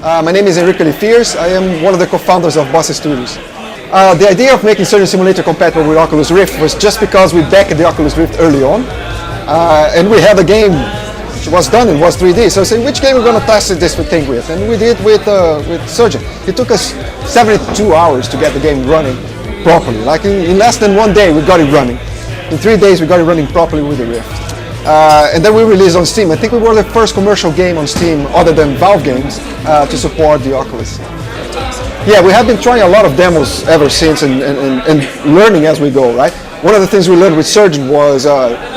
My name is Henrique Olifiers. I am one of the co-founders of Bossa Studios. The idea of making Surgeon Simulator compatible with Oculus Rift was just because we backed the Oculus Rift early on, and we had a game which was done, it was 3D, so I said, which game we're going to test this thing with? And we did with Surgeon. It took us 72 hours to get the game running properly. Like in less than 1 day we got it running. In 3 days we got it running properly with the Rift. And then we released on Steam. I think we were the first commercial game on Steam, other than Valve games, to support the Oculus. Yeah, we have been trying a lot of demos ever since and learning as we go, right? One of the things we learned with Surgeon was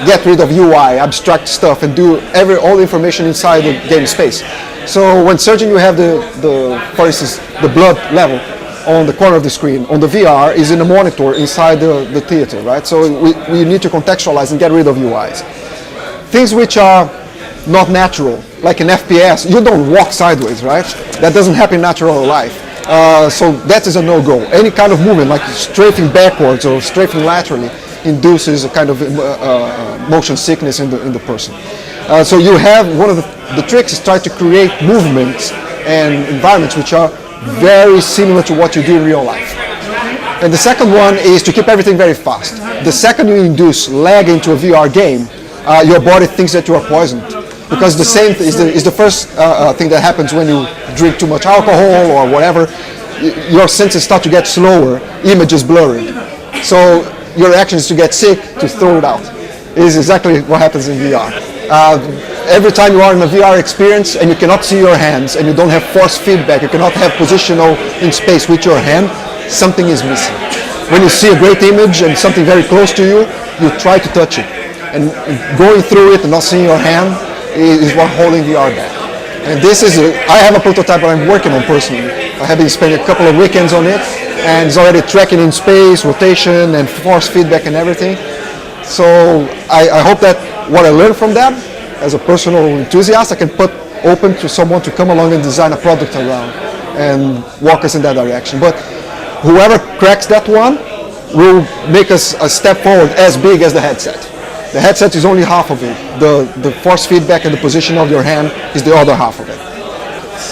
get rid of UI, abstract stuff, and do all the information inside the game space. So when Surgeon you have for instance, the blood level on the corner of the screen. On the VR is in a monitor inside the theater, right? So we need to contextualize and get rid of UIs. Things which are not natural, like in FPS, you don't walk sideways, right? That doesn't happen in natural life. So that is a no-go. Any kind of movement, like strafing backwards or strafing laterally, induces a kind of motion sickness in the person. So you have, one of the tricks is try to create movements and environments which are very similar to what you do in real life. And the second one is to keep everything very fast. The second you induce lag into a VR game, your body thinks that you are poisoned. Because the same is the first thing that happens when you drink too much alcohol or whatever. Your senses start to get slower, images blurry. So your reaction is to get sick, to throw it out. It is exactly what happens in VR. Every time you are in a VR experience and you cannot see your hands and you don't have force feedback, you cannot have positional in space with your hand, something is missing. When you see a great image and something very close to you, you try to touch it. And going through it and not seeing your hand is what holding VR back. And this is, I have a prototype that I'm working on personally. I have been spending a couple of weekends on it, and it's already tracking in space, rotation, and force feedback and everything. So I hope that what I learned from that, as a personal enthusiast, I can put open to someone to come along and design a product around and walk us in that direction. But whoever cracks that one will make us a step forward as big as the headset. The headset is only half of it. The force feedback and the position of your hand is the other half of it.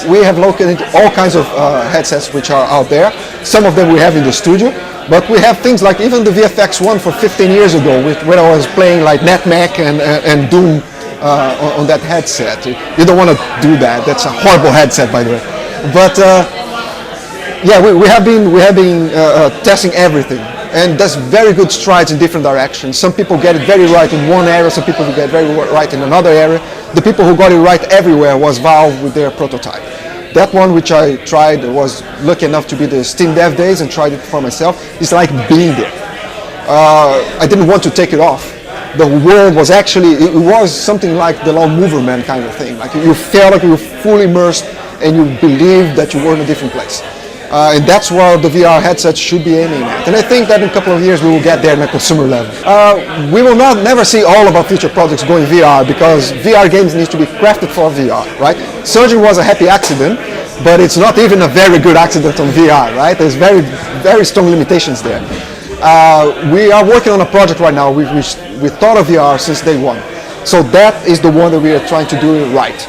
We have looked into all kinds of headsets which are out there. Some of them we have in the studio, but we have things like even the VFX one for 15 years ago, when I was playing like NetMech and Doom on that headset. You don't want to do that. That's a horrible headset, by the way. But yeah, we have been testing everything. And that's very good strides in different directions. Some people get it very right in one area, some people get it very right in another area. The people who got it right everywhere was Valve with their prototype. That one which I tried, was lucky enough to be the Steam Dev Days and tried it for myself. It's like being there. I didn't want to take it off. The world was actually, it was something like the Lone Mover Man kind of thing. Like you felt like you were fully immersed and you believed that you were in a different place. And that's where the VR headset should be aiming at. And I think that in a couple of years we will get there on a consumer level. We will never see all of our future projects going VR because VR games need to be crafted for VR, right? Surgeon was a happy accident, but it's not even a very good accident on VR, right? There's very, very strong limitations there. We are working on a project right now. We thought of VR since day one. So that is the one that we are trying to do right.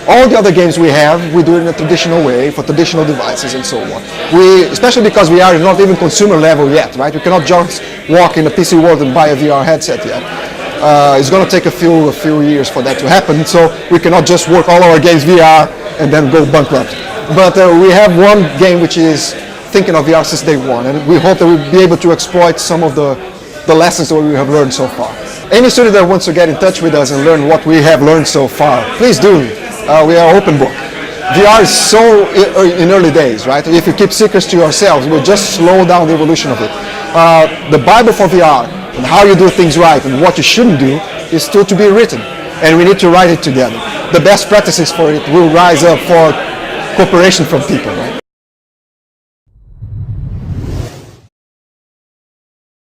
All the other games we do it in a traditional way for traditional devices and so on. Especially because we are not even consumer level yet, right? You cannot just walk in the PC world and buy a VR headset yet. It's going to take a few years for that to happen, so we cannot just work all our games VR and then go bankrupt. But we have one game which is thinking of VR since day one, and we hope that we'll be able to exploit some of the lessons that we have learned so far. Any student that wants to get in touch with us and learn what we have learned so far, please do. We are open book. VR is so in early days, right? If you keep secrets to yourselves, we'll just slow down the evolution of it. The Bible for VR and how you do things right and what you shouldn't do is still to be written, and we need to write it together. The best practices for it will rise up for cooperation from people.